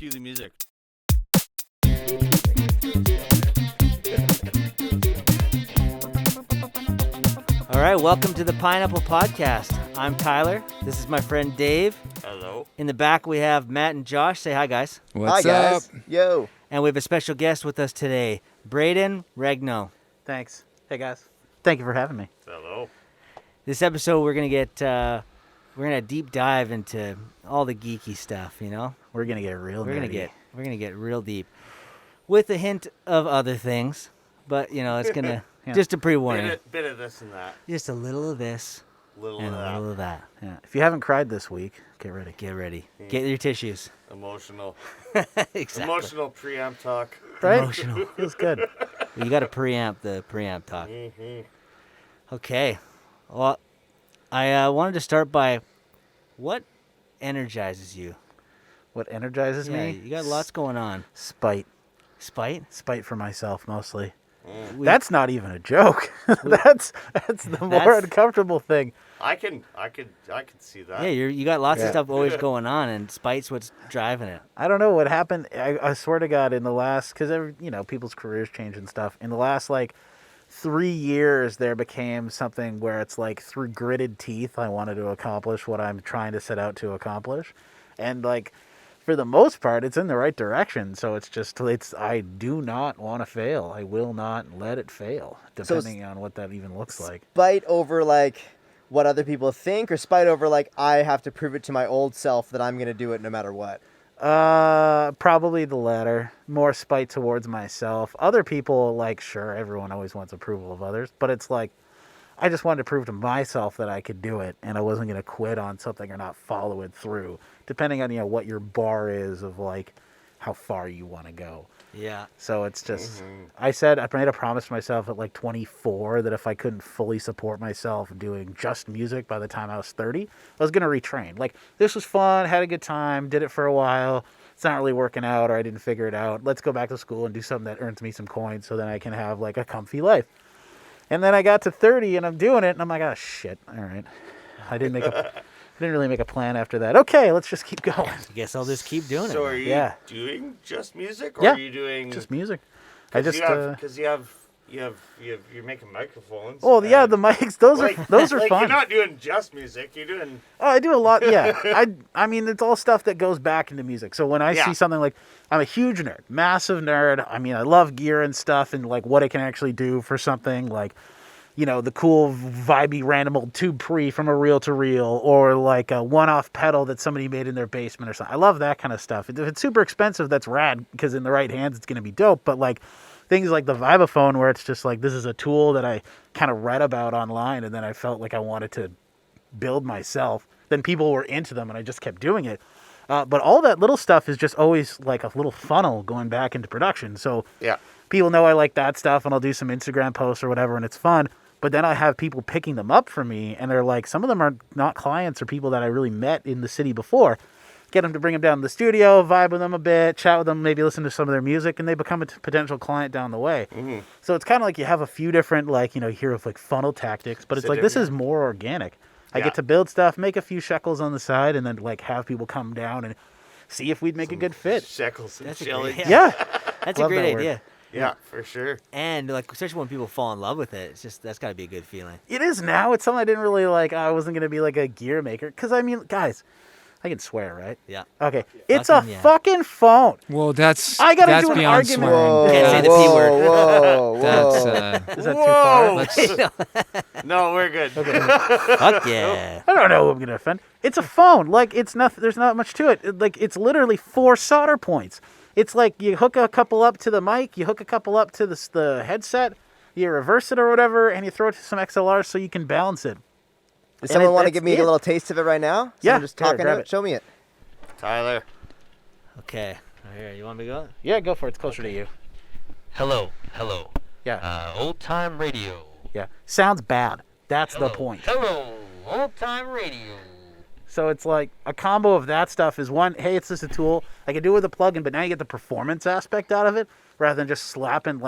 Cue the music. All right, welcome to the Pineapple Podcast. I'm Tyler. This is my friend Dave. Hello. In the back, we have Matt and Josh. Say hi, guys. What's Hi, guys. up? Yo. And we have a special guest with us today, Braeden, Rangno. Thanks. Hey, guys. Thank you for having me. Hello. This episode, we're gonna deep dive into all the geeky stuff. You know, We're going to get real we're nerdy. gonna get real deep, with a hint of other things. But you know, it's gonna Yeah. just a pre-warning. Bit of this and that. Just a little of this Little and of a that. little of that. Yeah. If you haven't cried this week, get ready. Get ready. Get your tissues. Emotional. Exactly. Emotional preamp talk. Right? Emotional. Feels good. You got to preamp the preamp talk. Okay. Well, I wanted to start by what energizes you? What energizes Yeah, me? you got lots going on. Spite. Spite? Spite for myself, mostly. We- That's not even a joke. that's the more That's- uncomfortable thing. I can see that. Yeah, you got lots of Yeah. stuff always going on, and spite's what's driving it. I don't know what happened. I swear to God, in the last, because people's careers change and stuff. In the last 3 years, there became something where it's like through gritted teeth, I wanted to accomplish what I'm trying to set out to accomplish, and for the most part, it's in the right direction. So I do not want to fail. I will not let it fail, depending on what that even looks like. Spite over what other people think, or spite over I have to prove it to my old self that I'm gonna do it no matter what. Probably the latter. More spite towards myself. Other people, sure, everyone always wants approval of others, but it's I just wanted to prove to myself that I could do it, and I wasn't going to quit on something or not follow it through, depending on what your bar is of how far you want to go. Yeah. So it's just, I made a promise to myself at 24 that if I couldn't fully support myself doing just music by the time I was 30, I was going to retrain. This was fun, had a good time, did it for a while. It's not really working out, or I didn't figure it out. Let's go back to school and do something that earns me some coins so then I can have a comfy life. And then I got to 30 and I'm doing it and I'm like, oh shit, all right. I didn't really make a plan after that. Okay, let's just keep going. I guess I'll just keep doing it. So are you Yeah. doing just music, or Yeah. are you doing Just music. Because you're making microphones. Oh yeah, and- the mics. Those are fun. You're not doing just music. You're doing. Oh, I do a lot. Yeah, I mean, it's all stuff that goes back into music. So when I Yeah. see something I'm a huge nerd, massive nerd. I mean, I love gear and stuff, and what it can actually do for something the cool vibey random old tube pre from a reel to reel, or a one-off pedal that somebody made in their basement or something. I love that kind of stuff. If it's super expensive, that's rad, because in the right hands, it's going to be dope. But things like the Vibaphone, where it's just this is a tool that I kind of read about online, and then I felt I wanted to build myself. Then people were into them, and I just kept doing it. But all that little stuff is just always a little funnel going back into production. So Yeah. people know I like that stuff, and I'll do some Instagram posts or whatever, and it's fun. But then I have people picking them up for me, and they're some of them are not clients or people that I really met in the city before. Get them to bring them down to the studio, vibe with them a bit, chat with them, maybe listen to some of their music, and they become a potential client down the way. Mm-hmm. So it's kind of you have a few different, you hear of funnel tactics, but it's this is more organic. I Yeah. get to build stuff, make a few shekels on the side, and then have people come down and see if we'd make a good fit. Shekels and That's a chili. great- Yeah. That's a Love great that word. idea. Yeah, for sure. And especially when people fall in love with it, that's got to be a good feeling. It is now. It's something I didn't really I wasn't going to be a gear maker. Because, I mean, guys, I can swear, right? Yeah. Okay. It's a Fucking yeah. fucking phone. Well, that's I gotta that's do an beyond argument. swearing. Whoa, Can't say the P whoa, word. whoa, That's whoa. Is that too Whoa. far? No, we're good. Fuck yeah. I don't know who I'm going to offend. It's a phone. It's nothing. There's not much to it. It's literally 4 solder points. It's you hook a couple up to the mic, you hook a couple up to the headset, you reverse it or whatever, and you throw it to some XLR so you can balance it. Does someone want to that's give me it. a little taste of it right now? Yeah, Someone just here, talking grab to it. Show me it. Okay. Tyler. Here, you want me to go? Yeah, go for it. It's closer to you. Hello. Yeah. Old time radio. Yeah. Sounds bad. That's Hello. the point. Hello, old time radio. So it's a combo of that stuff is one, hey, it's just a tool. I can do it with a plugin, but now you get the performance aspect out of it rather than just slapping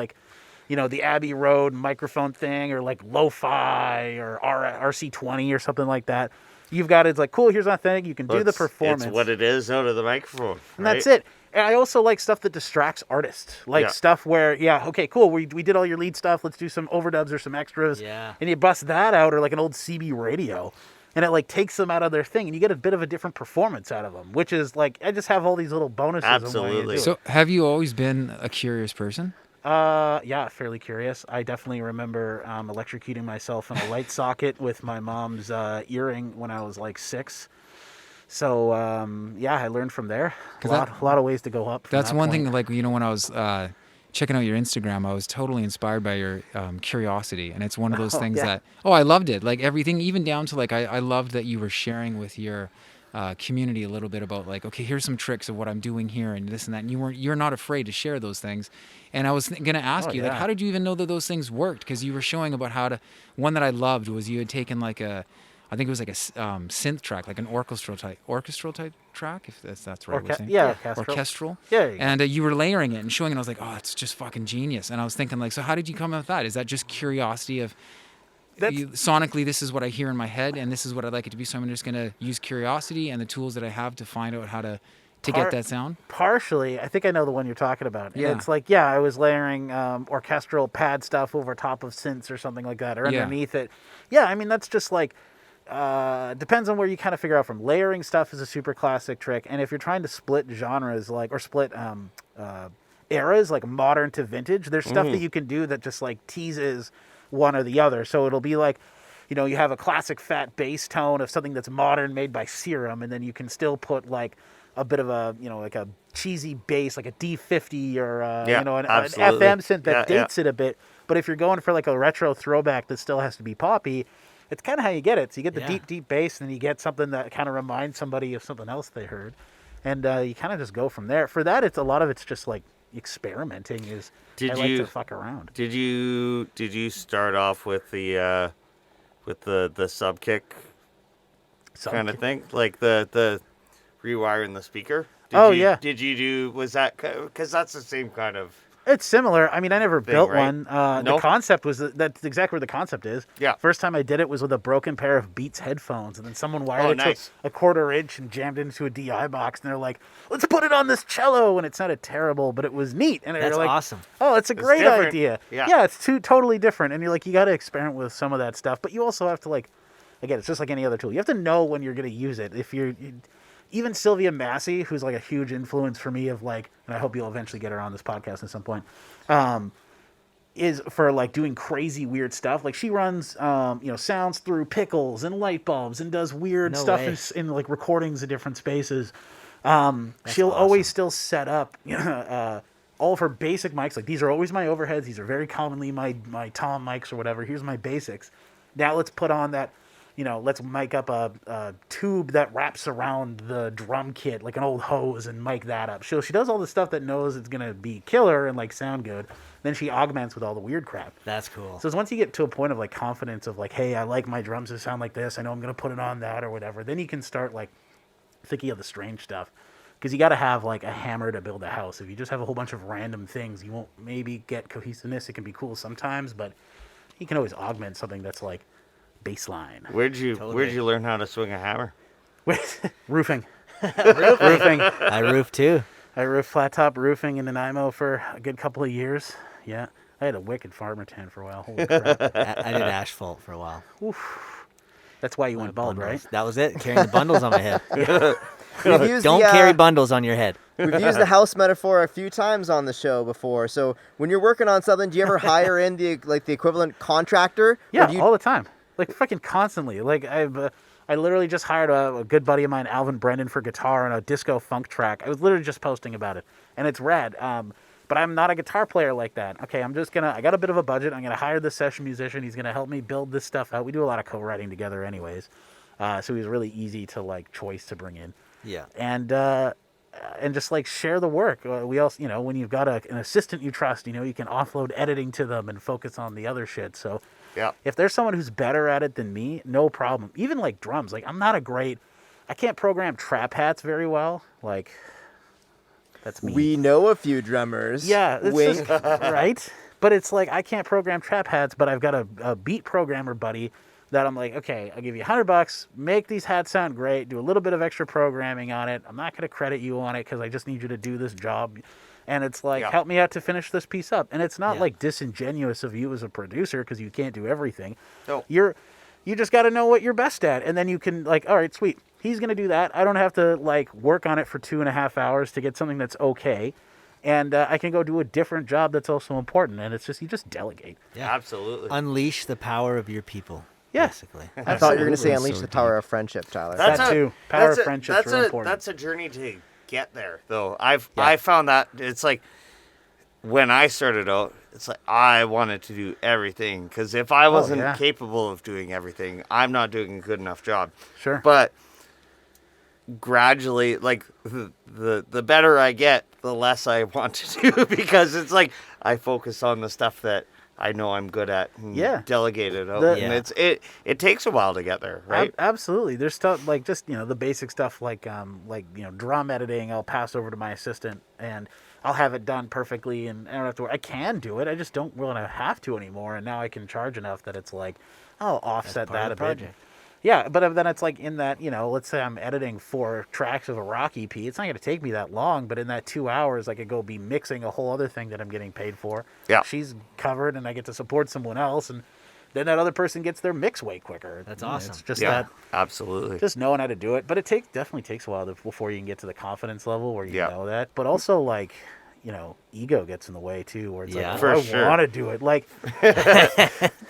the Abbey Road microphone thing or lo-fi or RC20 or something like that. You've got it's cool, here's my thing. You can do the performance. It's what it is out of the microphone. And that's it. And I also like stuff that distracts artists, like Yeah. stuff where, okay, cool, we did all your lead stuff. Let's do some overdubs or some extras. Yeah. And you bust that out, or like an old CB radio, and it like takes them out of their thing, and you get a bit of a different performance out of them, which is like I just have all these little bonuses. Absolutely. So, have you always been a curious person? Yeah, fairly curious. I definitely remember electrocuting myself in a light socket with my mom's earring when I was like 6. So I learned from there. A lot of ways to go up. From That's that one point. thing. Like when I was checking out your Instagram, I was totally inspired by your curiosity, and it's one of those things that I loved it. Like everything, even down to like I loved that you were sharing with your community a little bit about like, okay, here's some tricks of what I'm doing here and this and that. And you're not afraid to share those things. And I was gonna ask you, like, how did you even know that those things worked? Because you were showing about how to. One that I loved was you had taken like I think it was like a synth track, like an orchestral type track, if that's the right way of saying. Yeah, orchestral. Yeah. And you were layering it and showing it. And I was like, oh, it's just fucking genius. And I was thinking, like, so how did you come up with that? Is that just curiosity of sonically, this is what I hear in my head, and this is what I'd like it to be. So I'm just gonna use curiosity and the tools that I have to find out how to get that sound. Partially, I think I know the one you're talking about. Yeah. And it's like, I was layering orchestral pad stuff over top of synths or something like that, or underneath it. Yeah, I mean that's just like. Depends on where you kind of figure out from. Layering stuff is a super classic trick, and if you're trying to split genres or split eras, like modern to vintage, there's stuff that you can do that just like teases one or the other. So it'll be like, you have a classic fat bass tone of something that's modern made by Serum, and then you can still put like a bit of a like a cheesy bass, like a D50 or an FM synth that dates it a bit. But if you're going for like a retro throwback that still has to be poppy, it's kind of how you get it. So you get the deep bass, and then you get something that kind of reminds somebody of something else they heard, and you kind of just go from there. For that, it's just like experimenting. I like to fuck around. Did you start off with the sub kick kind of thing, like the rewiring the speaker? Did you do? Was that because that's the same kind of? It's similar. I mean, I never built right? one. The concept was that's exactly where the concept is. Yeah. First time I did it was with a broken pair of Beats headphones, and then someone wired it to a 1/4 inch and jammed it into a DI box, and they're like, "Let's put it on this cello," and it sounded terrible, but it was neat. And That's you're like, awesome. Oh, it's a great different. idea. Yeah. It's totally different, and you're like, you got to experiment with some of that stuff, but you also have to like, again, it's just like any other tool. You have to know when you're going to use it. Even Sylvia Massey, who's like a huge influence for me of like, and I hope you'll eventually get her on this podcast at some point, is for like doing crazy weird stuff. Like she runs, sounds through pickles and light bulbs and does weird stuff in like recordings in different spaces. She'll always still set up, all of her basic mics. Like these are always my overheads. These are very commonly my tom mics or whatever. Here's my basics. Now let's put on that. Let's mic up a tube that wraps around the drum kit, like an old hose, and mic that up. She does all the stuff that knows it's going to be killer and like sound good. Then she augments with all the weird crap. That's cool. So once you get to a point of like confidence of like, hey, I like my drums to sound like this. I know I'm going to put it on that or whatever. Then you can start like thinking of the strange stuff. Because you got to have like a hammer to build a house. If you just have a whole bunch of random things, you won't maybe get cohesiveness. It can be cool sometimes, but you can always augment something that's like baseline. Where'd you learn how to swing a hammer? Roofing. Roofing. I roof too. I roofed flat top roofing in Nanaimo for a good couple of years. Yeah. I had a wicked farmer tan for a while. Holy crap. I did asphalt for a while. Oof. That's why you went bald, right? That was it. Carrying the bundles on my head. We've Don't carry bundles on your head. We've used the house metaphor a few times on the show before. So when you're working on something, do you ever hire in the equivalent contractor? Yeah, all the time. Like fucking constantly. Like I literally just hired a good buddy of mine, Alvin Brendan, for guitar on a disco funk track. I was literally just posting about it, and it's rad. But I'm not a guitar player like that. Okay, I got a bit of a budget. I'm gonna hire this session musician. He's gonna help me build this stuff out. We do a lot of co-writing together, anyways. So he's really easy to like choice to bring in. Yeah. And just like share the work. We also, when you've got an assistant you trust, you can offload editing to them and focus on the other shit. So. Yeah. If there's someone who's better at it than me, no problem. Even like drums, like I can't program trap hats very well. Like, that's me. We know a few drummers. Yeah. It's Wink. just, right? But it's like, I can't program trap hats, but I've got a beat programmer buddy that I'm like, okay, I'll give you $100, make these hats sound great, do a little bit of extra programming on it. I'm not going to credit you on it because I just need you to do this job. And it's like, help me out to finish this piece up. And it's not like disingenuous of you as a producer because you can't do everything. No. You just got to know what you're best at. And then you can like, all right, sweet. He's going to do that. I don't have to like work on it for 2.5 hours to get something that's okay. And I can go do a different job that's also important. And it's just, you just delegate. Yeah, absolutely. Unleash the power of your people. Yeah. Basically. I thought you were going to say Absolutely. unleash So the power of friendship, Tyler. That too. Power of friendship's real important. That's a journey to get there, though. I found that it's like when I started out, it's like I wanted to do everything because if I wasn't capable of doing everything, I'm not doing a good enough job. Sure. But gradually, like the better I get, the less I want to do because it's like I focus on the stuff that I know I'm good at and delegate it out. And it takes a while to get there, right? Absolutely. There's stuff like just, the basic stuff like drum editing. I'll pass over to my assistant and I'll have it done perfectly and I don't have to I can do it. I just don't really have to anymore. And now I can charge enough that it's like, I'll offset that a bit. Yeah, but then it's like in that, let's say I'm editing 4 tracks of a rock EP. It's not going to take me that long, but in that 2 hours, I could go be mixing a whole other thing that I'm getting paid for. Yeah. She's covered, and I get to support someone else, and then that other person gets their mix way quicker. That's awesome. It's just absolutely. just knowing how to do it. But it definitely takes a while before you can get to the confidence level where you know that. But also, like, ego gets in the way, too, where it's like, I want to do it. Like,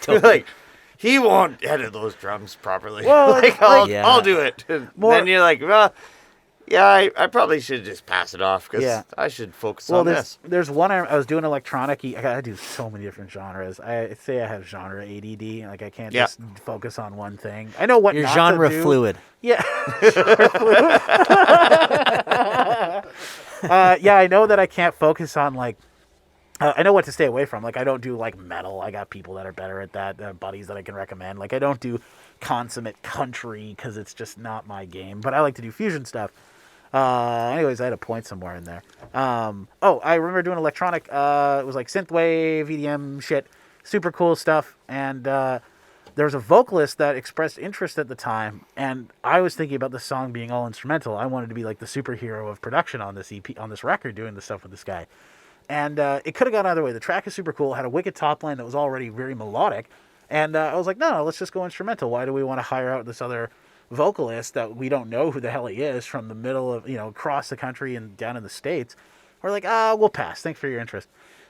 Totally. like, he won't edit those drums properly. Well, I'll do it. And then you're like, well, I probably should just pass it off because I should focus on this. There's one I was doing electronic. I do so many different genres. I say I have genre ADD. Like I can't just focus on one thing. I know what You're not genre to do. fluid. Yeah. I know that I can't focus on like. I know what to stay away from. Like, I don't do, like, metal. I got people that are better at that, buddies that I can recommend. Like, I don't do consummate country because it's just not my game. But I like to do fusion stuff. Anyways, I had a point somewhere in there. I remember doing electronic. It was, like, synthwave, EDM shit. Super cool stuff. And there was a vocalist that expressed interest at the time. And I was thinking about the song being all instrumental. I wanted to be, like, the superhero of production on this EP, on this record, doing the stuff with this guy. And it could have gone either way. The track is super cool. It had a wicked top line that was already very melodic. And I was like, no, let's just go instrumental. Why do we want to hire out this other vocalist that we don't know who the hell he is from the middle of, across the country and down in the States? We're like, we'll pass. Thanks for your interest.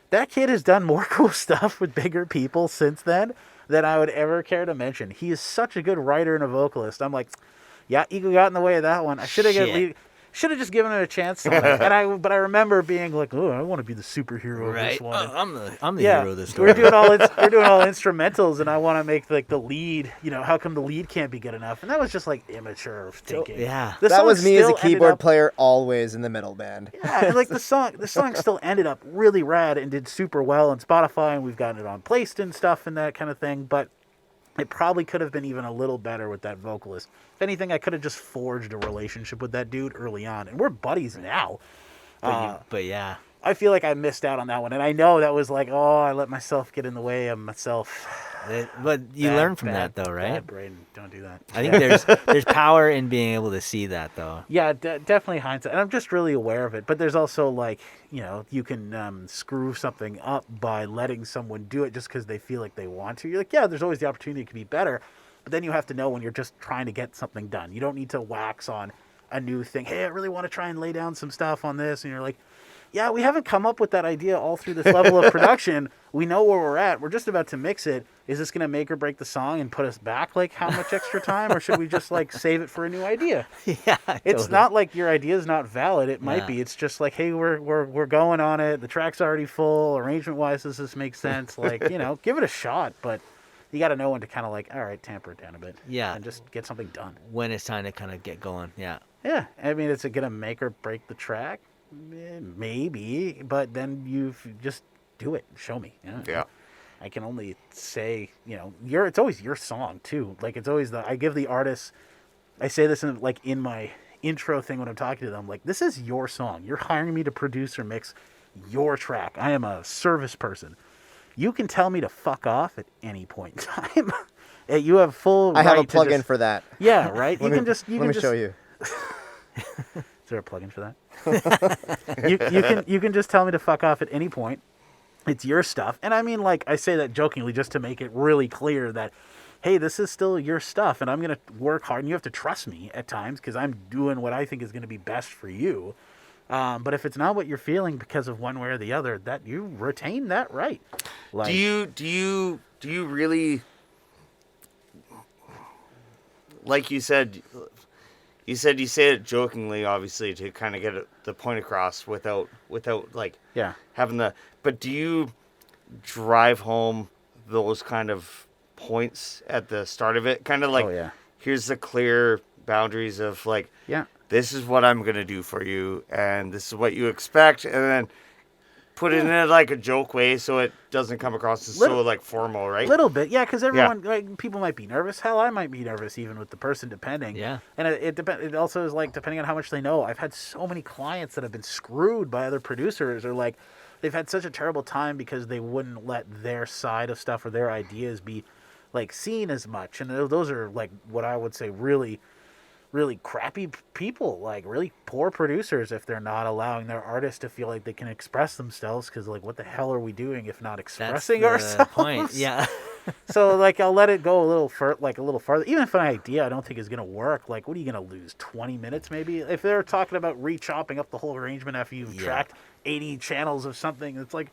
That kid has done more cool stuff with bigger people since then than I would ever care to mention. He is such a good writer and a vocalist. I'm like, ego got in the way of that one. I should have just given it a chance. But I remember being like, "Oh, I want to be the superhero of this one." I'm the hero of this story. We're doing all instrumentals, and I want to make like the lead. How come the lead can't be good enough? And that was just like immature thinking. That was me as a keyboard player, always in the middle band. Yeah, and like the song still ended up really rad and did super well on Spotify, and we've gotten it on placed and stuff and that kind of thing. But it probably could have been even a little better with that vocalist. If anything, I could have just forged a relationship with that dude early on. And we're buddies now. But yeah. I feel like I missed out on that one. And I know that was like, I let myself get in the way of myself. But you learn from that, though, right? Braeden, don't do that. I think there's power in being able to see that, though. Yeah, definitely hindsight. And I'm just really aware of it. But there's also like, you can screw something up by letting someone do it just because they feel like they want to. You're like, there's always the opportunity it could be better. But then you have to know when you're just trying to get something done. You don't need to wax on a new thing. Hey, I really want to try and lay down some stuff on this. And you're like, we haven't come up with that idea all through this level of production. We know where we're at. We're just about to mix it. Is this going to make or break the song and put us back like how much extra time? Or should we just like save it for a new idea? Yeah, It's not like your idea is not valid. It might be. It's just like, hey, we're going on it. The track's already full. Arrangement-wise, does this make sense? Like, give it a shot. But you got to know when to kind of like, all right, tamper it down a bit. Yeah. And just get something done. When it's time to kind of get going. Yeah. Yeah. I mean, is it going to make or break the track? Maybe. But then you just do it. Show me. Yeah. I can only say, it's always your song too. Like it's always I give the artist, I say this in my intro thing when I'm talking to them, like, this is your song. You're hiring me to produce or mix your track. I am a service person. You can tell me to fuck off at any point in time. You have full. I have a right to plug-in just- for that. Yeah, right. Let me show you. Is there a plug-in for that? you can just tell me to fuck off at any point. It's your stuff. And I mean, like, I say that jokingly just to make it really clear that, hey, this is still your stuff, and I'm going to work hard, and you have to trust me at times because I'm doing what I think is going to be best for you. But if it's not what you're feeling because of one way or the other, that you retain that right. Like, Do you really, like you said, you say it jokingly, obviously, to kind of get the point across without like yeah. having the. But do you drive home those kind of points at the start of it? Kind of like, Oh, yeah. here's the clear boundaries of like, Yeah. this is what I'm gonna do for you, and this is what you expect, and then put it in like a joke way so it doesn't come across as so like formal, right? Little bit, yeah, because everyone, like, people might be nervous. Hell, I might be nervous even with the person, depending. Yeah. And it also is like depending on how much they know. I've had so many clients that have been screwed by other producers, or like they've had such a terrible time because they wouldn't let their side of stuff or their ideas be like seen as much. And those are like what I would say really crappy people, like really poor producers, if they're not allowing their artists to feel like they can express themselves, because like what the hell are we doing if not expressing ourselves? Point. Yeah. So like I'll let it go a little farther, even if an idea I don't think is gonna work. Like, what are you gonna lose, 20 minutes maybe? If they're talking about re-chopping up the whole arrangement after you've tracked 80 channels of something, it's like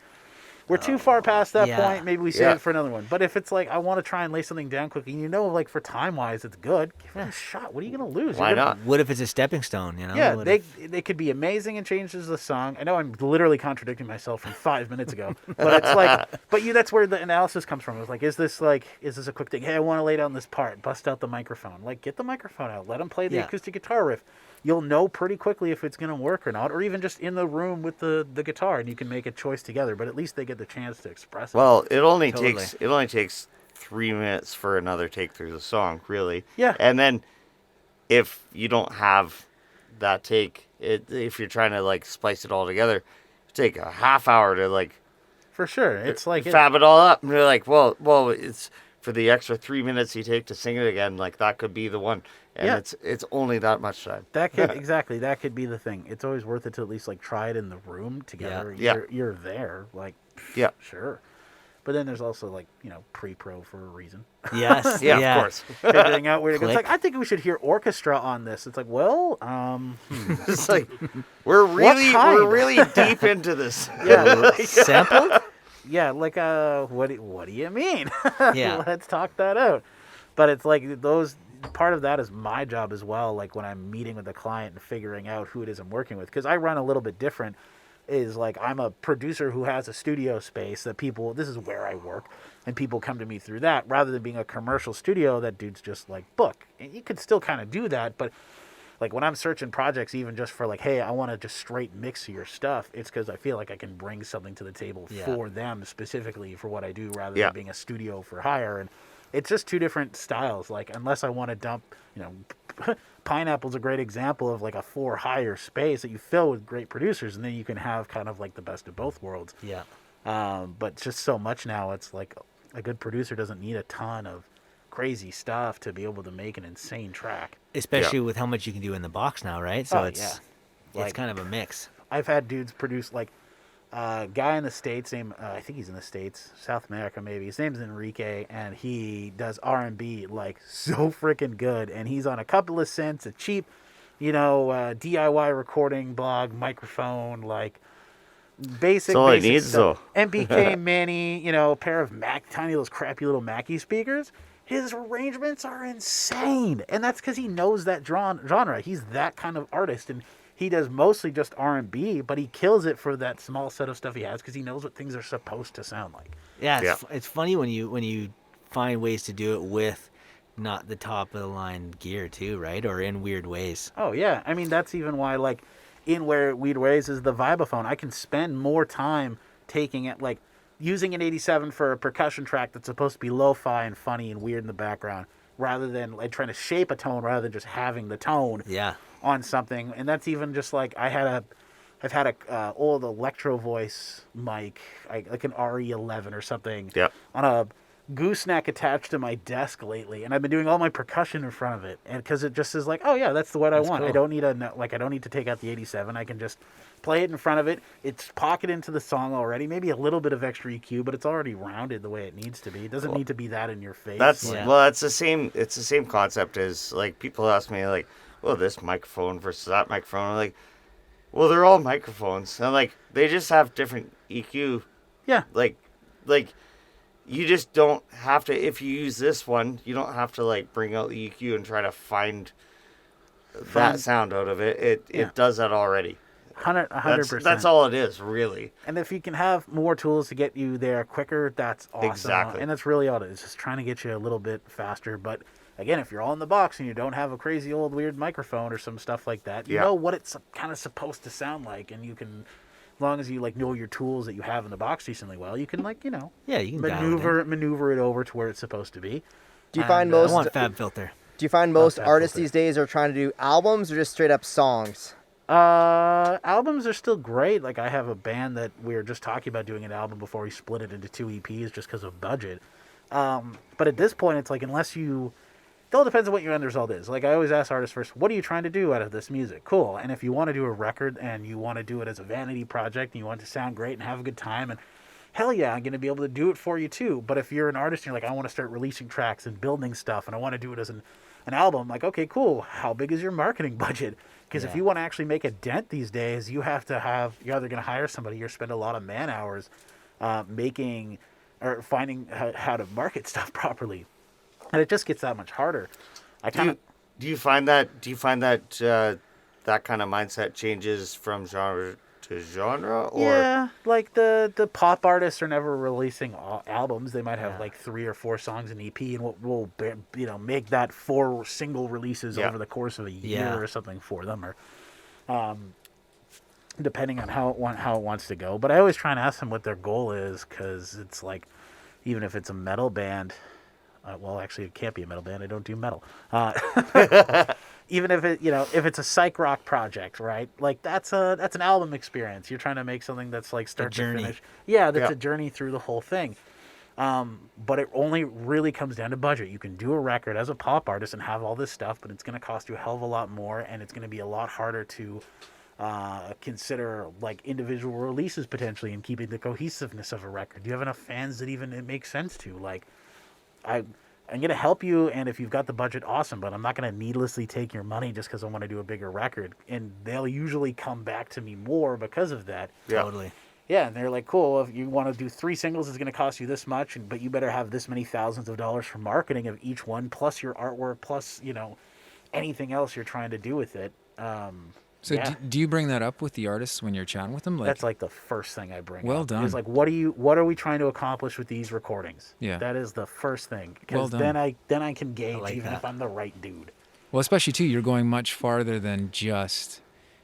we're too far past that point. Maybe we save it for another one. But if it's like I want to try and lay something down quickly, and you know, like for time wise, it's good. Give it a shot. What are you gonna lose? Why not? What if it's a stepping stone? You know. Yeah, What they could be amazing and changes the song. I know I'm literally contradicting myself from 5 minutes ago, but it's like, that's where the analysis comes from. It's like, is this a quick thing? Hey, I want to lay down this part. Bust out the microphone. Like, get the microphone out. Let them play the acoustic guitar riff. You'll know pretty quickly if it's going to work or not, or even just in the room with the guitar, and you can make a choice together. But at least they get the chance to express it. Well, it only takes 3 minutes for another take through the song, really. Yeah. And then if you don't have that take, if you're trying to like splice it all together, take a half hour to like For sure, it's like fab it all up. And you're like, well, it's for the extra 3 minutes you take to sing it again. Like that could be the one, and it's only that much time. That could be the thing. It's always worth it to at least like try it in the room together. Yeah. You're there, like sure. But then there's also like, pre-pro for a reason. Yes. Yeah, of course. Figuring out where to go. It's Click. like, I think we should hear orchestra on this. It's like, well, It's like we're really deep into this. yeah, Sampled. yeah, like what do you mean? Yeah. Let's talk that out. But it's like part of that is my job as well, like when I'm meeting with the client and figuring out who it is I'm working with, because I run a little bit different. Is like I'm a producer who has a studio space that this is where I work, and people come to me through that, rather than being a commercial studio that dudes just like book. And you could still kind of do that, but like when I'm searching projects, even just for like, hey, I want to just straight mix your stuff, it's because I feel like I can bring something to the table for them specifically for what I do, rather than being a studio for hire. And it's just two different styles. Like, unless I want to dump, Pineapple's a great example of like a for hire space that you fill with great producers, and then you can have kind of like the best of both worlds. Yeah. But just so much now, it's like a good producer doesn't need a ton of crazy stuff to be able to make an insane track. Especially with how much you can do in the box now, right? So it's Like, kind of a mix. I've had dudes produce like a guy in the States named I think he's in the States, South America maybe. His name's Enrique, and he does R&B like so freaking good. And he's on a couple of synths, a cheap, DIY recording blog microphone, like basic. That's all he basic needs, stuff. MPK Mini, a pair of tiny those crappy little Mackie speakers. His arrangements are insane, and that's because he knows that genre. He's that kind of artist, and he does mostly just R&B, but he kills it for that small set of stuff he has because he knows what things are supposed to sound like. Yeah, it's funny when you find ways to do it with not the top of the line gear too, right? Or in weird ways. Oh yeah, I mean that's even why like in where weird ways is the vibraphone. I can spend more time taking it like using an 87 for a percussion track that's supposed to be lo-fi and funny and weird in the background, rather than like trying to shape a tone rather than just having the tone. Yeah. On something. And that's even just like I've had a old Electro Voice mic, like an RE11 or something, on gooseneck attached to my desk lately, and I've been doing all my percussion in front of it, and because it just is like, oh yeah, that's what I want. cool. I don't need I don't need to take out the 87. I can just play it in front of it. It's pocketed into the song already. Maybe a little bit of extra EQ, but it's already rounded the way it needs to be. It doesn't need to be that in your face. Well, it's the same. It's the same concept as like people ask me like, well, this microphone versus that microphone. I'm like, well, they're all microphones, and like they just have different EQ. Yeah. Like you just don't have to. If you use this one, you don't have to like bring out the EQ and try to find that sound out of it. It does that already. 100%. That's all it is, really. And if you can have more tools to get you there quicker, that's awesome. Exactly. And that's really all it is, just trying to get you a little bit faster. But again, if you're all in the box and you don't have a crazy old weird microphone or some stuff like that, you know what it's kind of supposed to sound like, and you can, as long as you like know your tools that you have in the box decently well, you can like, you can maneuver it over to where it's supposed to be. Do you find most? I want FabFilter. Do you find most artists these days are trying to do albums or just straight up songs? Albums are still great. Like I have a band that we were just talking about doing an album before we split it into 2 EPs just because of budget. But at this point, it's like unless you, it all depends on what your end result is. Like I always ask artists first, what are you trying to do out of this music? Cool. And if you want to do a record and you want to do it as a vanity project and you want it to sound great and have a good time, and hell yeah, I'm going to be able to do it for you too. But if you're an artist and you're like, I want to start releasing tracks and building stuff and I want to do it as an album, like, okay, cool. How big is your marketing budget? Because if you want to actually make a dent these days, you have to have, you're either going to hire somebody or spend a lot of man hours making or finding how to market stuff properly. And it just gets that much harder. Do you find that that kind of mindset changes from genre to genre? Or? Yeah, like the pop artists are never releasing albums. They might have like 3 or 4 songs in EP, and we'll make that 4 single releases over the course of a year or something for them, or depending on how it wants to go. But I always try and ask them what their goal is, because it's like, even if it's a metal band, well, actually, it can't be a metal band. I don't do metal. Even if if it's a psych rock project, right? Like that's an album experience. You're trying to make something that's like start to finish. Yeah, that's a journey through the whole thing. But it only really comes down to budget. You can do a record as a pop artist and have all this stuff, but it's going to cost you a hell of a lot more, and it's going to be a lot harder to consider like individual releases potentially and keeping the cohesiveness of a record. Do you have enough fans that even it makes sense to? Like, I'm going to help you, and if you've got the budget, awesome, but I'm not going to needlessly take your money just because I want to do a bigger record. And they'll usually come back to me more because of that. Yeah. Totally. Yeah, and they're like, cool, if you want to do 3 singles, it's going to cost you this much, but you better have this many thousands of dollars for marketing of each one, plus your artwork, plus, anything else you're trying to do with it. So do you bring that up with the artists when you're chatting with them? Like, that's like the first thing I bring well up. done. It's like, what are we trying to accomplish with these recordings? Yeah. That is the first thing. Because well done. then I can gauge if I'm the right dude. Well, especially too, you're going much farther than just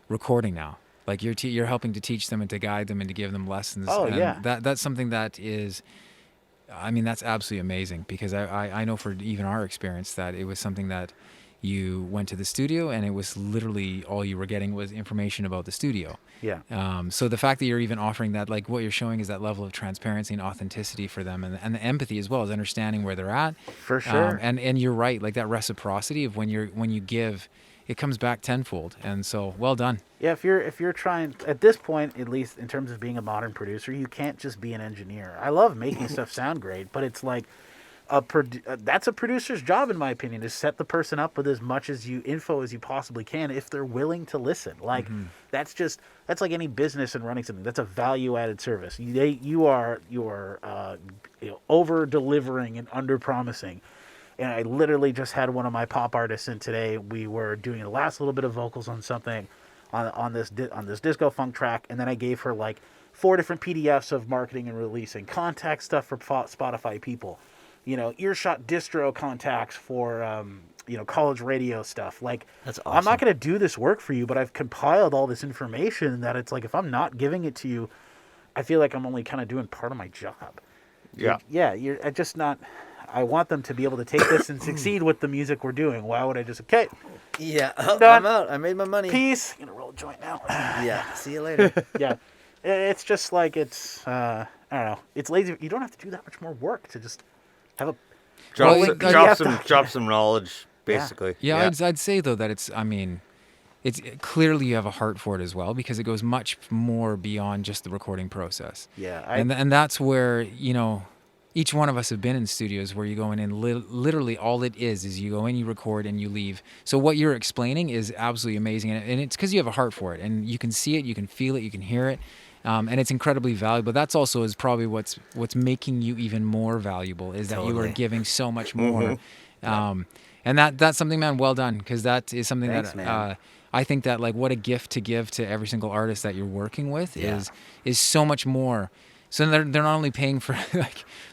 recording now. Like you're helping to teach them and to guide them and to give them lessons. Oh, and yeah. That's something that is, I mean, that's absolutely amazing, because I know for even our experience that it was something that you went to the studio and it was literally all you were getting was information about the studio. Yeah. So the fact that you're even offering that, like what you're showing is that level of transparency and authenticity for them, and the empathy as well as understanding where they're at. For sure. And you're right, like that reciprocity of when you give, it comes back tenfold. And so well done. Yeah, if you're trying at this point, at least in terms of being a modern producer, you can't just be an engineer. I love making stuff sound great, but it's like that's a producer's job, in my opinion, to set the person up with as much info as you possibly can if they're willing to listen. Like that's like any business and running something. That's a value added service. You are over delivering and under promising. And I literally just had one of my pop artists in today. We were doing the last little bit of vocals on something on this disco funk track, and then I gave her like 4 different PDFs of marketing and releasing, contact stuff for Spotify people, earshot distro contacts for college radio stuff. Like, that's awesome. I'm not going to do this work for you, but I've compiled all this information that it's like, if I'm not giving it to you, I feel like I'm only kind of doing part of my job. You're just not. I want them to be able to take this and succeed with the music we're doing. Why would I just, okay? Yeah, I'm out. I made my money. Peace. I'm going to roll a joint now. Yeah, see you later. Yeah. It's just like I don't know. It's lazy. You don't have to do that much more work to just have a Drop, rolling some, PDF drop document. some knowledge, basically. Yeah, I'd say though that it's. I mean, it's clearly you have a heart for it as well because it goes much more beyond just the recording process. Yeah, and that's where each one of us have been in studios where you go in and literally all it is you go in, you record, and you leave. So what you're explaining is absolutely amazing, and it's because you have a heart for it, and you can see it, you can feel it, you can hear it, and it's incredibly valuable. That's also is probably what's making you even more valuable is that you are giving so much more. And that's something, man. Well done, because that is something Thanks, that man. I think that like what a gift to give to every single artist that you're working with is so much more. So they're not only paying for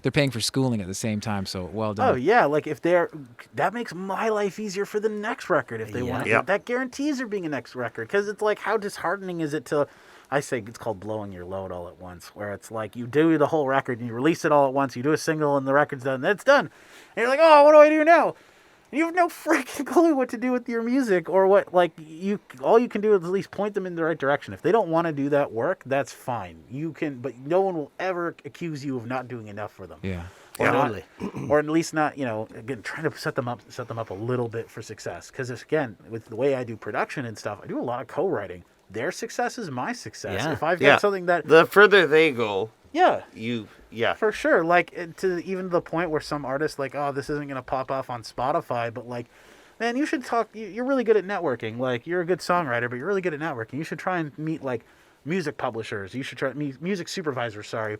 they're paying for schooling at the same time. So well done. Oh yeah, like that makes my life easier for the next record if they want to. Yep. That guarantees there being a next record, because it's like, how disheartening is it to, I say it's called blowing your load all at once, where it's like you do the whole record and you release it all at once, you do a single and the record's done, then it's done, and you're like, oh, what do I do now? And you have no freaking clue what to do with your music, or what. Like all you can do is at least point them in the right direction. If they don't want to do that work, that's fine. You can, but no one will ever accuse you of not doing enough for them. Yeah. Or Totally. or at least not, again, trying to set them up a little bit for success. Because again, with the way I do production and stuff, I do a lot of co-writing. Their success is my success. Yeah. If I've got something that, The further they go, yeah, for for sure. Like to even the point where some artists like, oh, this isn't gonna pop off on Spotify, but like, man, you should talk. You're really good at networking. Like, you're a good songwriter, but you're really good at networking. You should try and meet like music publishers. You should try music supervisors. Sorry.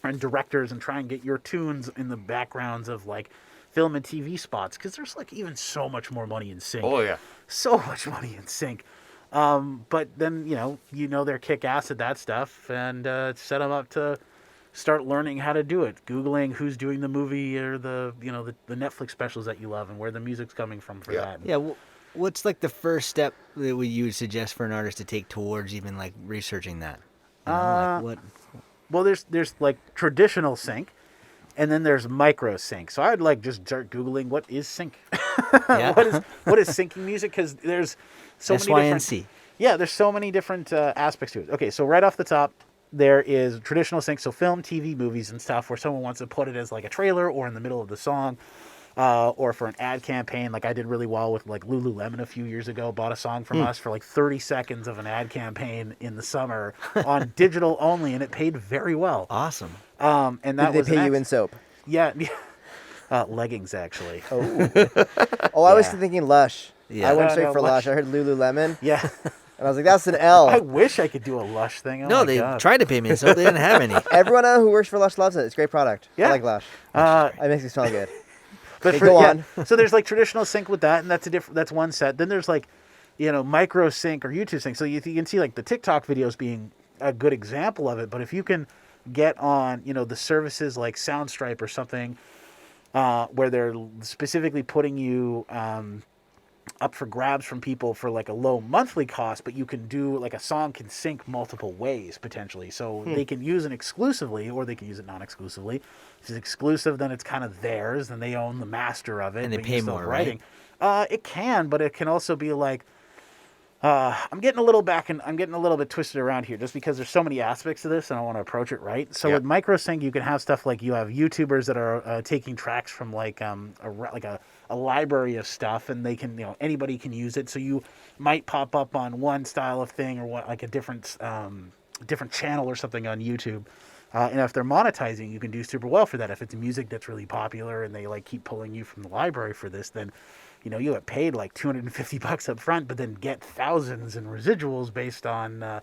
And directors, and try and get your tunes in the backgrounds of like film and TV spots, because there's like even so much more money in sync. Oh yeah. So much money in sync. But then they're kick ass at that stuff, and set them up to start learning how to do it. Googling who's doing the movie or the Netflix specials that you love and where the music's coming from for that. Yeah. What's like the first step that you would suggest for an artist to take towards even like researching that? Like what? Well, there's like traditional sync, and then there's micro sync. So I'd like just start Googling what is sync. Yeah. what is syncing music? Because there's so many different. SYNC. Yeah, there's so many different aspects to it. Okay, so right off the top, there is traditional sync, so film, TV, movies, and stuff, where someone wants to put it as like a trailer or in the middle of the song. Or for an ad campaign, like I did really well with like Lululemon a few years ago, bought a song from us for like 30 seconds of an ad campaign in the summer on digital only, and it paid very well. Awesome. And that Did was they pay you in soap? Yeah, leggings actually. Oh, I was thinking Lush. Yeah. I went No, straight no, for Lush. Lush. I heard Lululemon, Yeah, and I was like, that's an L. I wish I could do a Lush thing. Oh No, my they God. tried to pay me, so they didn't have any. Everyone who works for Lush loves it. It's a great product. Yeah. I like Lush. It makes me smell good. But Okay, go on. So there's like traditional sync with that, and that's one set. Then there's like, micro sync or YouTube sync. So you can see like the TikTok videos being a good example of it. But if you can get on, the services like Soundstripe or something, where they're specifically putting you up for grabs from people for like a low monthly cost, but you can do like a song can sync multiple ways potentially. So they can use it exclusively, or they can use it non-exclusively. If it's exclusive, then it's kind of theirs, then they own the master of it. And they but pay you're still more, writing. It can, but it can also be like, I'm getting a little bit twisted around here, just because there's so many aspects to this, and I want to approach it right. So with microsync, you can have stuff like you have YouTubers that are taking tracks from like a library of stuff, and they can anybody can use it. So you might pop up on one style of thing or like a different channel or something on YouTube. And if they're monetizing, you can do super well for that. If it's music that's really popular and they like keep pulling you from the library for this, then you get paid like $250 up front, but then get thousands in residuals based on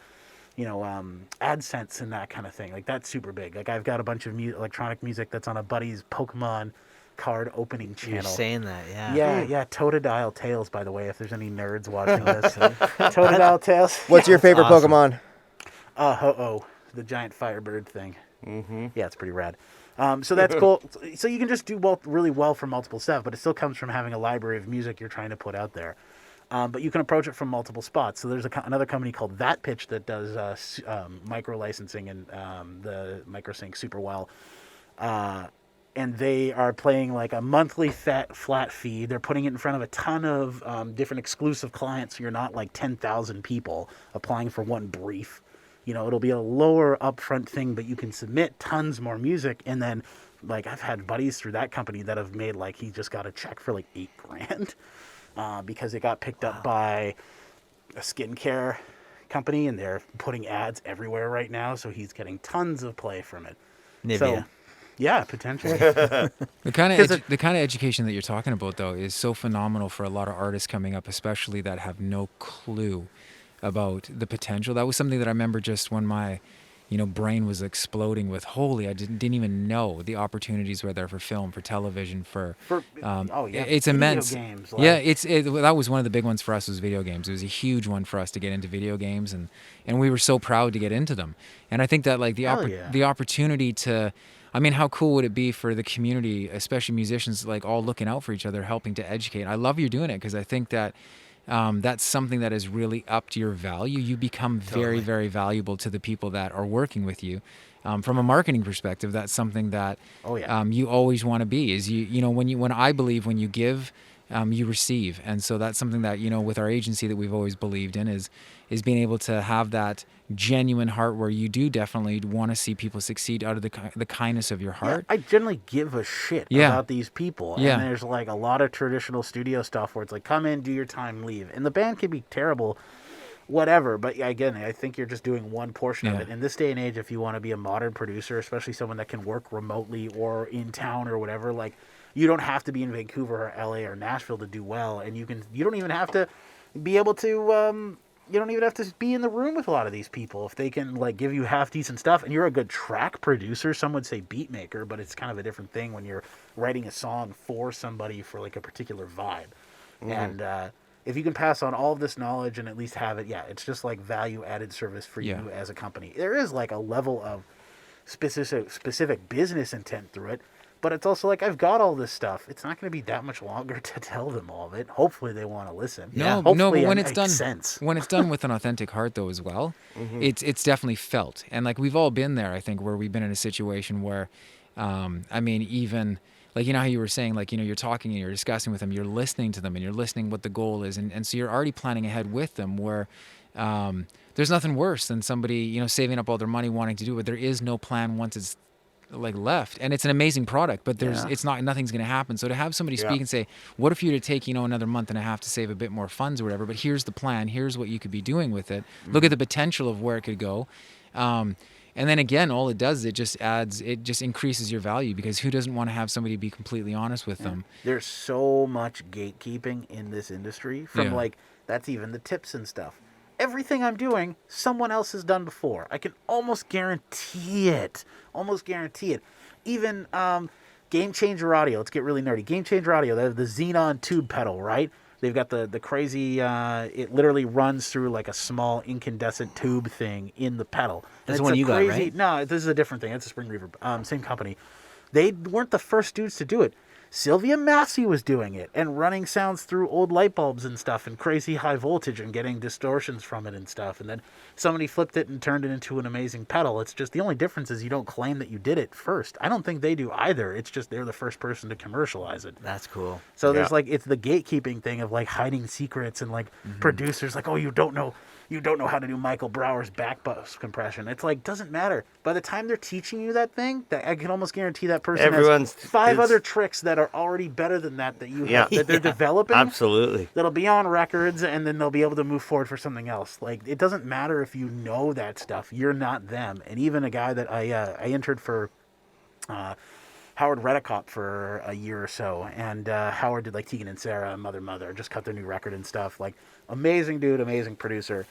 AdSense and that kind of thing. Like that's super big. Like I've got a bunch of electronic music that's on a buddy's Pokemon card opening channel. You're saying that, yeah. Yeah, Totodile Tales, by the way, if there's any nerds watching this. Totodile Tales. What's your favorite awesome. Pokemon? Ho-Oh, the giant firebird thing. Mm-hmm. Yeah, it's pretty rad. So that's cool. So you can just do really well for multiple stuff, but it still comes from having a library of music you're trying to put out there. But you can approach it from multiple spots. So there's another company called That Pitch that does micro licensing and the microsync super well. And they are playing like a monthly flat fee. They're putting it in front of a ton of different exclusive clients. So you're not like 10,000 people applying for one brief. It'll be a lower upfront thing, but you can submit tons more music and then like I've had buddies through that company that have made like he just got a check for like $8,000 because it got picked up by a skincare company and they're putting ads everywhere right now, so he's getting tons of play from it. Nivea. So, yeah, potentially. The kind of education that you're talking about, though, is so phenomenal for a lot of artists coming up, especially that have no clue about the potential. That was something that I remember just when my, brain was exploding with, I didn't even know the opportunities were there for film, for television, it's video immense. Games, That was one of the big ones for us was video games. It was a huge one for us to get into video games, and we were so proud to get into them. And I think that like the opportunity to, I mean, how cool would it be for the community, especially musicians, like all looking out for each other, helping to educate. I love you're doing it because I think that that's something that has really upped your value. You become very, very valuable to the people that are working with you. From a marketing perspective, that's something that you always want to be. Is when I believe when you give, you receive, and so that's something that with our agency that we've always believed in is being able to have that genuine heart where you do definitely want to see people succeed out of the kindness of your heart. I generally give a shit about these people. And there's like a lot of traditional studio stuff where it's like, come in, do your time, leave. And the band can be terrible, whatever. But again, I think you're just doing one portion of it. In this day and age, if you want to be a modern producer, especially someone that can work remotely or in town or whatever, like you don't have to be in Vancouver or LA or Nashville to do well. And you don't even have to be able to, you don't even have to be in the room with a lot of these people. If they can like give you half decent stuff and you're a good track producer, some would say beat maker, but it's kind of a different thing when you're writing a song for somebody for like a particular vibe. And if you can pass on all of this knowledge and at least have it, it's just like value added service for you as a company. There is like a level of specific business intent through it. But it's also like, I've got all this stuff. It's not going to be that much longer to tell them all of it. Hopefully they want to listen. No, but when it's done, when it's done with an authentic heart, though, as well, it's definitely felt. And like we've all been there, I think, where we've been in a situation where, I mean, even like how you were saying, like you're talking and you're discussing with them, you're listening to them, and you're listening what the goal is, and so you're already planning ahead with them. Where there's nothing worse than somebody saving up all their money wanting to do it. There is no plan once it's like left, and it's an amazing product, but nothing's going to happen. So to have somebody speak and say, what if you were to take another month and a half to save a bit more funds or whatever, but here's the plan, here's what you could be doing with it, look at the potential of where it could go, and then again, all it does, it just increases your value, because who doesn't want to have somebody be completely honest with them? There's so much gatekeeping in this industry from like, that's even the tips and stuff. Everything I'm doing, someone else has done before. I can almost guarantee it. Even Game Changer Audio. Let's get really nerdy. Game Changer Audio. They have the Xenon tube pedal, right? They've got the crazy. It literally runs through like a small incandescent tube thing in the pedal. That's the one you got, right? No, this is a different thing. It's a Spring Reverb. Same company. They weren't the first dudes to do it. Sylvia Massey was doing it and running sounds through old light bulbs and stuff and crazy high voltage and getting distortions from it and stuff. And then somebody flipped it and turned it into an amazing pedal. It's just the only difference is you don't claim that you did it first. I don't think they do either. It's just they're the first person to commercialize it. That's cool. So there's like, it's the gatekeeping thing of like hiding secrets and like producers like, oh, you don't know how to do Michael Brower's back bus compression. It's like, doesn't matter. By the time they're teaching you that thing, that I can almost guarantee that person has 5 other tricks that are already better than that you have, that they're developing. Absolutely. That'll be on records, and then they'll be able to move forward for something else. Like, it doesn't matter if you know that stuff. You're not them. And even a guy that I entered for Howard Redicott for a year or so, and Howard did like Tegan and Sarah, Mother, just cut their new record and stuff. Like, amazing dude, amazing producer.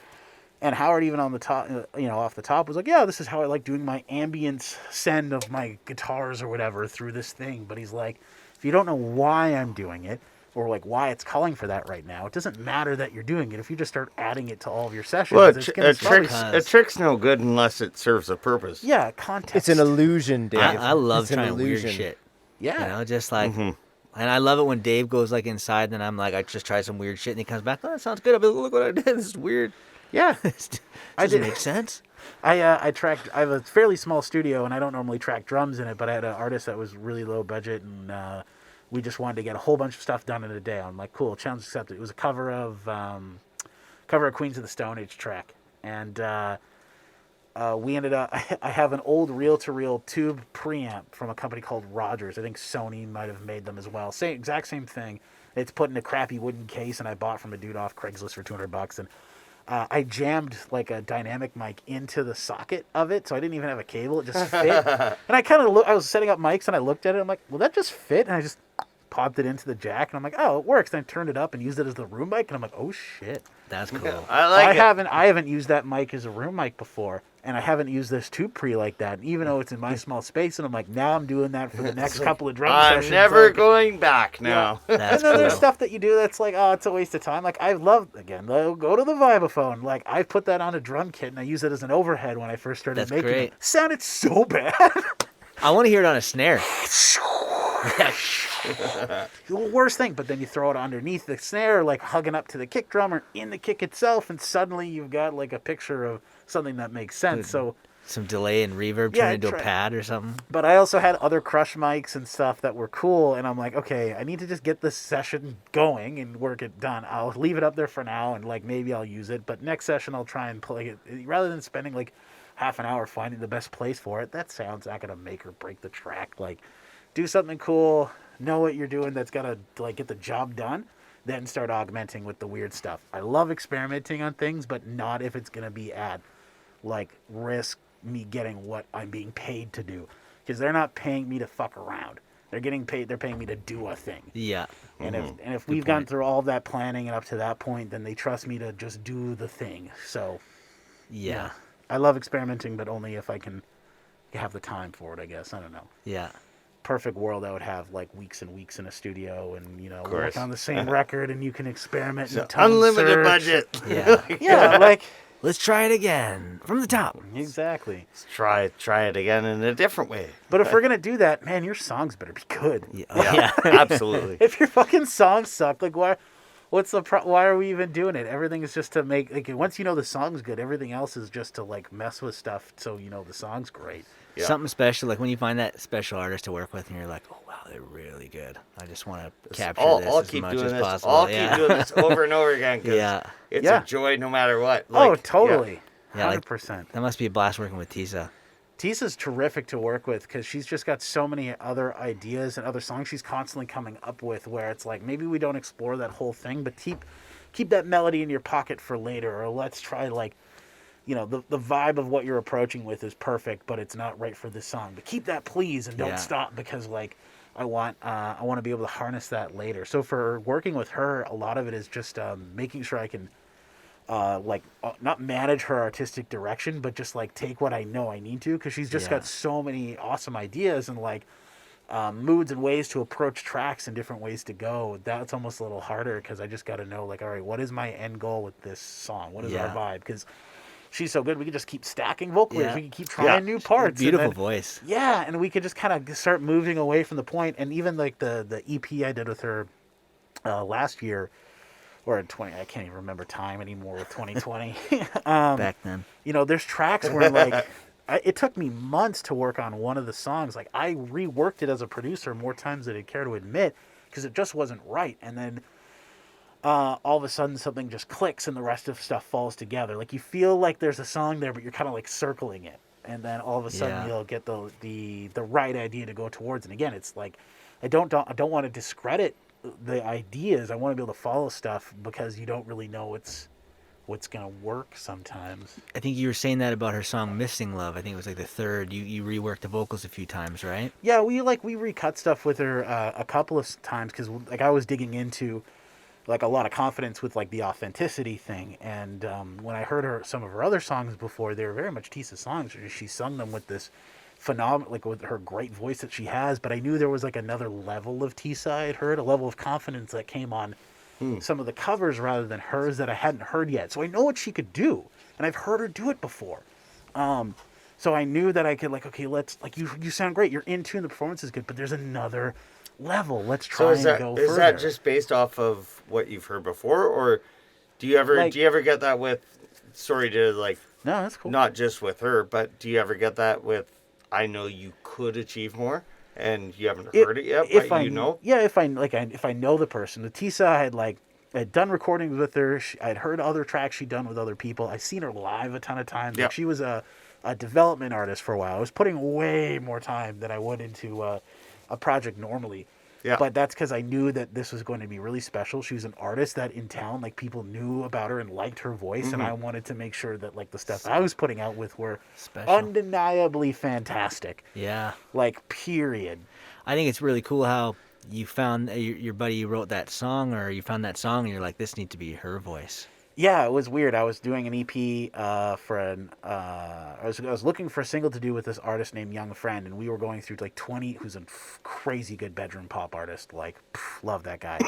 And Howard, even on the top, off the top, was like, yeah, this is how I like doing my ambience send of my guitars or whatever through this thing. But he's like, if you don't know why I'm doing it, or like why it's calling for that right now, it doesn't matter that you're doing it. If you just start adding it to all of your sessions, well, a trick's no good unless it serves a purpose. Yeah, context. It's an illusion, Dave. I love trying weird shit. Yeah. Just like... And I love it when Dave goes like inside, and I'm like, I just tried some weird shit, and he comes back, oh, that sounds good. I'll be like, look what I did. This is weird. Yeah. Does it make sense? I have a fairly small studio, and I don't normally track drums in it, but I had an artist that was really low budget, and we just wanted to get a whole bunch of stuff done in a day. I'm like, cool, challenge accepted. It was a cover of Queens of the Stone Age track, and we ended up. I have an old reel-to-reel tube preamp from a company called Rogers. I think Sony might have made them as well. Exact same thing. It's put in a crappy wooden case, and I bought from a dude off Craigslist for $200. And I jammed like a dynamic mic into the socket of it, so I didn't even have a cable. It just fit. And I kind of I was setting up mics, and I looked at it. I'm like, will that just fit? And I just popped it into the jack, and I'm like, oh, it works. And I turned it up and used it as the room mic, and I'm like, oh shit. That's cool. I haven't used that mic as a room mic before, and I haven't used this tube pre like that. And even though it's in my small space, and I'm like, now I'm doing that for the next couple of drum sessions. I'm never like, going back now. Yeah, and then there's stuff that you do that's like, oh, it's a waste of time. Like I love go to the vibraphone. Like I put that on a drum kit and I use it as an overhead when I first started making great. it. Sounded so bad. I want to hear it on a snare. The worst thing, but then you throw it underneath the snare, like hugging up to the kick drum or in the kick itself, and suddenly you've got like a picture of something that makes sense. So some delay and reverb turned into a pad or something. But I also had other crush mics and stuff that were cool, and I'm like, okay, I need to just get this session going and work it done. I'll leave it up there for now, and like maybe I'll use it, but next session I'll try and play it rather than spending like half an hour finding the best place for it. That sound's not gonna make or break the track. Like, do something cool. Know what you're doing that's got to like get the job done, then start augmenting with the weird stuff. I love experimenting on things, but not if it's going to be at like risk me getting what I'm being paid to do, because they're not paying me to fuck around. They're paying me to do a thing. Yeah. And if we've gone through all of that planning and up to that point, then they trust me to just do the thing. So yeah. I love experimenting, but only if I can have the time for it, I guess. I don't know. Yeah. Perfect world, I would have like weeks and weeks in a studio and work on the same record, and you can experiment and unlimited search. Budget. Yeah, like let's try it again from the top. Exactly. Let's try it again in a different way. But if we're gonna do that, man, your songs better be good. Yeah. Absolutely. If your fucking songs suck, like why are we even doing it? Everything is just to make like once you know the song's good, everything else is just to like mess with stuff so the song's great. Yeah. Something special, like when you find that special artist to work with, and you're like, "Oh wow, they're really good. I just want to capture this as much as possible." I'll keep doing this over and over again because it's a joy no matter what. Like, totally, 100%. That must be a blast working with Tisa. Tisa's terrific to work with because she's just got so many other ideas and other songs she's constantly coming up with. Where it's like maybe we don't explore that whole thing, but keep that melody in your pocket for later, or let's try like. The vibe of what you're approaching with is perfect, but it's not right for this song. But keep that, please, and don't stop because, like, I want to be able to harness that later. So for working with her, a lot of it is just making sure I can, not manage her artistic direction, but just like take what I know I need to, because she's just got so many awesome ideas and like moods and ways to approach tracks and different ways to go. That's almost a little harder because I just got to know, like, all right, what is my end goal with this song? What is our vibe? Because she's so good, we could just keep stacking vocals. We could keep trying new parts. Beautiful voice. Yeah, and we could just kind of start moving away from the point. And even like the EP I did with her last year, or in 20, I can't even remember time anymore with 2020. Back then. There's tracks where like, it took me months to work on one of the songs. Like I reworked it as a producer more times than I'd care to admit because it just wasn't right. And then all of a sudden something just clicks and the rest of stuff falls together. Like you feel like there's a song there, but you're kind of like circling it, and then all of a sudden you'll get the right idea to go towards. And again, it's like I don't want to discredit the ideas. I want to be able to follow stuff because you don't really know what's gonna work sometimes. I think you were saying that about her song "Missing Love." I think it was like the third. You reworked the vocals a few times, right? Yeah, we recut stuff with her a couple of times because like I was digging into like a lot of confidence with like the authenticity thing, and when I heard some of her other songs before, they were very much Tisa songs. She sung them with this phenomenal, like with her great voice that she has, but I knew there was like another level of Tisa I had heard, a level of confidence that came on some of the covers rather than hers that I hadn't heard yet. So I know what she could do, and I've heard her do it before. So I knew that I could like, okay, let's like you sound great, you're in tune, the performance is good, but there's another level. Let's try and go further. Is that just based off of what you've heard before, or do you ever get that with? Sorry to like. No, that's cool. Not just with her, but do you ever get that with? I know you could achieve more, and you haven't heard it yet, but you know. Yeah, if I know the person, the Tisa I had done recordings with her. I'd heard other tracks she'd done with other people. I'd seen her live a ton of times. Yep. Like she was a development artist for a while. I was putting way more time than I would into a project normally. Yeah. But that's because I knew that this was going to be really special. She was an artist that in town, like, people knew about her and liked her voice, and I wanted to make sure that, like, the stuff I was putting out with were Special. undeniably fantastic. Yeah. Like, period. I think it's really cool how you found your buddy wrote that song, or you found that song and you're like, this needs to be her voice. Yeah, it was weird. I was doing an EP for I was looking for a single to do with this artist named Young Friend, and we were going through like 20. Who's a crazy good bedroom pop artist. Like, love that guy.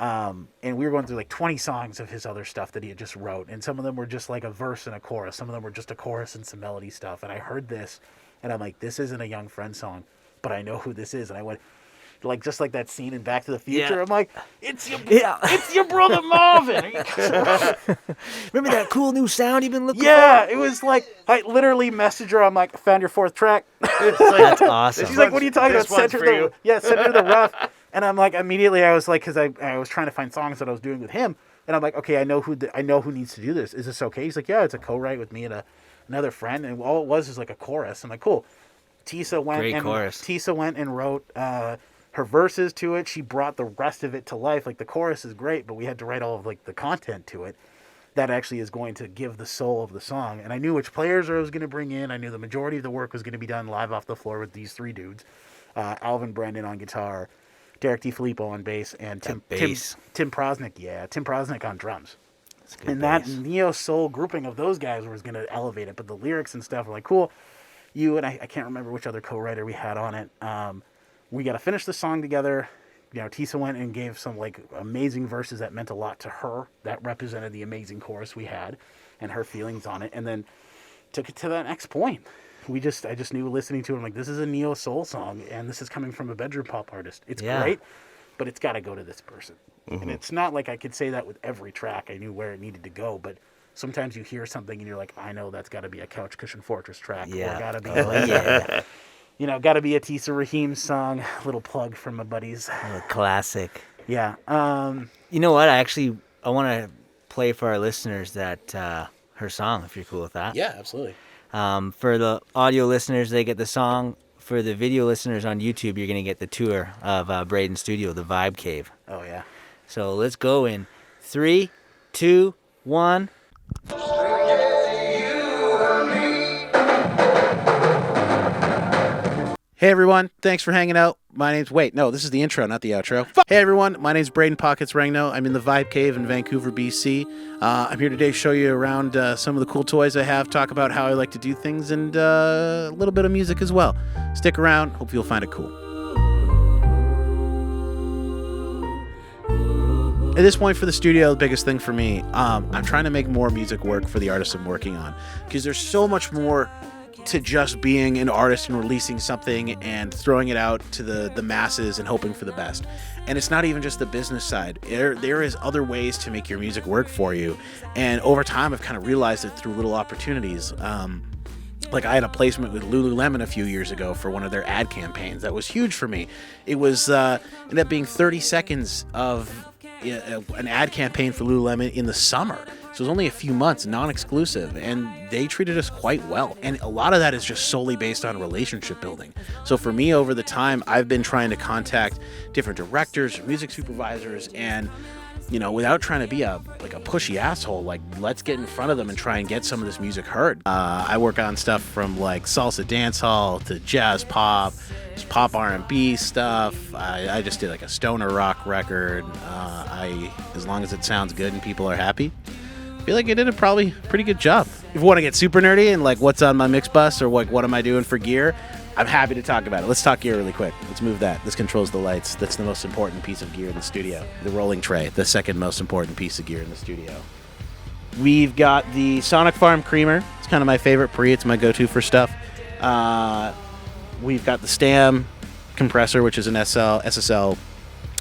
And we were going through like 20 songs of his other stuff that he had just wrote, and some of them were just like a verse and a chorus. Some of them were just a chorus and some melody stuff. And I heard this, and I'm like, this isn't a Young Friend song, but I know who this is. And I went, like, just like that scene in Back to the Future. Yeah. I'm like, it's your brother Marvin. Remember that cool new sound you've been looking Yeah, for? it was like, I literally messaged her. I'm like, I found your 4th track. That's awesome. She's like, what are you talking about? This one's Send her for you. send her the rough. And I'm like, immediately I was like, because I was trying to find songs that I was doing with him. And I'm like, okay, I know who needs to do this. Is this okay? He's like, yeah, it's a co-write with me and another friend. And all it was is like a chorus. I'm like, cool. Tisa went and wrote her verses to it. She brought the rest of it to life. Like, the chorus is great, but we had to write all of like the content to it that actually is going to give the soul of the song. And I knew which players I was going to bring in. I knew the majority of the work was going to be done live off the floor with these 3 dudes. Alvin Brendan on guitar, Derek DiFilippo on bass, and Tim Prosnick. Yeah, Tim Prosnick on drums. And that neo-soul grouping of those guys was going to elevate it. But the lyrics and stuff were like, cool. You and I can't remember which other co-writer we had on it. We got to finish the song together. You know, Tisa went and gave some like amazing verses that meant a lot to her, that represented the amazing chorus we had and her feelings on it, and then took it to that next point. I just knew listening to it, I'm like, this is a neo soul song, and this is coming from a bedroom pop artist. It's great, but it's got to go to this person. And it's not like I could say that with every track. I knew where it needed to go, but sometimes you hear something and you're like, I know that's got to be a Couch Cushion Fortress track. Yeah. Or got to be like, you know, got to be a Tisa Rahim song. Little plug for my buddies. A classic. Yeah. You know what? I want to play for our listeners that her song, if you're cool with that. Yeah, absolutely. For the audio listeners, they get the song. For the video listeners on YouTube, you're going to get the tour of Braeden Studio, the Vibe Cave. Oh, yeah. So let's go in 3, 2, 1. Hey everyone, thanks for hanging out. This is the intro, not the outro. Hey everyone, my name's Braeden Pockets Rangno. I'm in the Vibe Cave in Vancouver, BC. I'm here today to show you around some of the cool toys I have, talk about how I like to do things, and a little bit of music as well. Stick around, hope you'll find it cool. At this point for the studio, the biggest thing for me, I'm trying to make more music work for the artists I'm working on, because there's so much more to just being an artist and releasing something and throwing it out to the masses and hoping for the best. And it's not even just the business side. There is other ways to make your music work for you. And over time, I've kind of realized it through little opportunities. Like I had a placement with Lululemon a few years ago for one of their ad campaigns. That was huge for me. It was ended up being 30 seconds of an ad campaign for Lululemon in the summer. So it was only a few months, non-exclusive, and they treated us quite well. And a lot of that is just solely based on relationship building. So for me, over the time, I've been trying to contact different directors, music supervisors, and you know, without trying to be a pushy asshole, like let's get in front of them and try and get some of this music heard. I work on stuff from like salsa dancehall to jazz pop, pop R&B stuff. I just did like a stoner rock record. As long as it sounds good and people are happy, I feel like I did a probably pretty good job. If you want to get super nerdy and like what's on my mix bus or like what am I doing for gear, I'm happy to talk about it. Let's talk gear really quick. Let's move that. This controls the lights. That's the most important piece of gear in the studio. The rolling tray, the second most important piece of gear in the studio. We've got the Sonic Farm Creamer. It's kind of my favorite pre. It's my go-to for stuff. We've got the Stam compressor, which is an SSL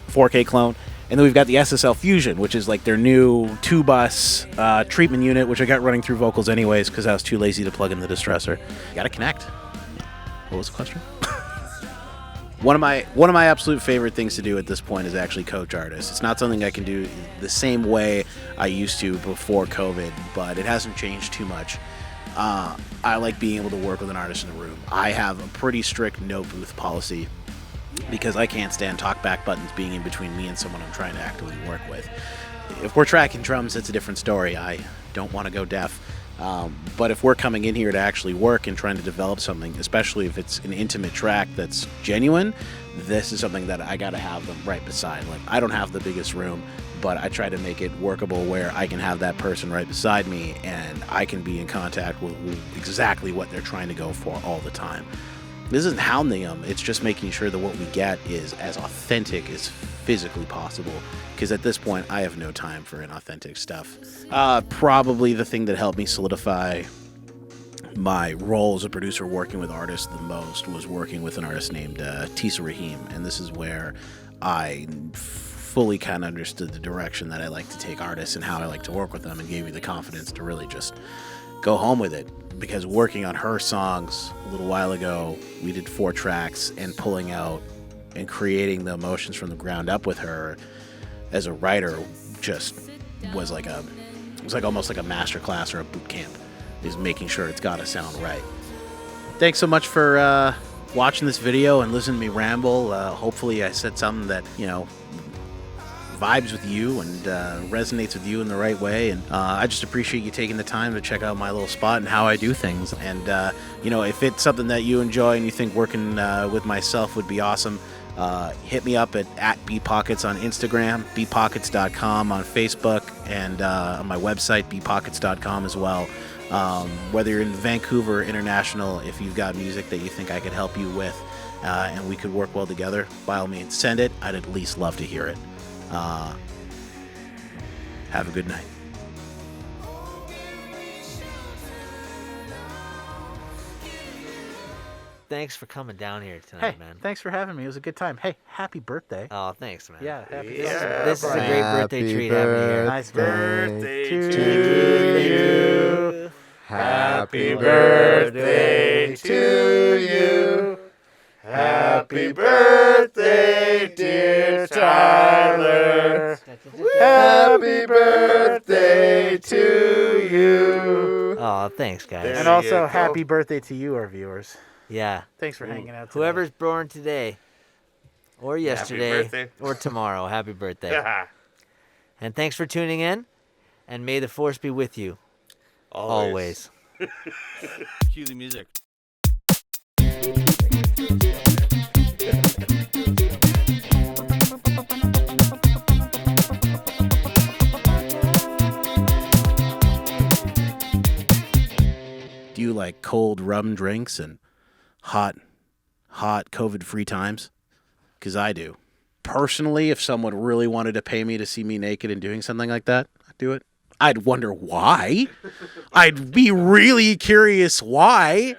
4K clone. And then we've got the SSL Fusion, which is like their new 2-bus treatment unit, which I got running through vocals anyways because I was too lazy to plug in the distressor. You got to connect. What was the question? One of my absolute favorite things to do at this point is actually coach artists. It's not something I can do the same way I used to before COVID, but it hasn't changed too much. I like being able to work with an artist in the room. I have a pretty strict no booth policy because I can't stand talkback buttons being in between me and someone I'm trying to actively work with. If we're tracking drums, it's a different story. I don't want to go deaf. But if we're coming in here to actually work and trying to develop something, especially if it's an intimate track that's genuine, this is something that I got to have them right beside. Like, I don't have the biggest room, but I try to make it workable where I can have that person right beside me and I can be in contact with exactly what they're trying to go for all the time. This isn't hounding them, it's just making sure that what we get is as authentic as physically possible, because at this point I have no time for inauthentic stuff. Probably the thing that helped me solidify my role as a producer working with artists the most was working with an artist named Tisa Rahim, and this is where I fully kind of understood the direction that I like to take artists and how I like to work with them, and gave me the confidence to really just go home with it. Because working on her songs a little while ago, we did 4 tracks, and pulling out and creating the emotions from the ground up with her as a writer just was like almost like a master class or a boot camp, is making sure it's got to sound right. Thanks so much for watching this video and listening to me ramble. Hopefully I said something that, vibes with you and resonates with you in the right way, and I just appreciate you taking the time to check out my little spot and how I do things. And if it's something that you enjoy and you think working with myself would be awesome, hit me up at bpockets on Instagram, bpockets.com on Facebook, and on my website bpockets.com as well. Whether you're in Vancouver or international, if you've got music that you think I could help you with and we could work well together, by all means send it. I'd at least love to hear it. Have a good night. Thanks for coming down here tonight, Hey, man. thanks for having me. It was a good time. Hey, happy birthday. Oh, thanks, man. Yeah, happy This is a birthday. great birthday treat having you here. Nice Birthday to to you. Happy birthday to you. Happy birthday, dear Tyler. Happy birthday to you. Oh, thanks, guys. There And you also, go. happy birthday to you, our viewers. Yeah. Thanks for hanging out today. Whoever's born today, or yesterday, birthday. or tomorrow, happy birthday. And thanks for tuning in, and may the force be with you. Always. Cue the music. Do you like cold rum drinks and hot COVID-free times? Because I do. Personally, if someone really wanted to pay me to see me naked and doing something like that, I'd do it. I'd wonder why. I'd be really curious why.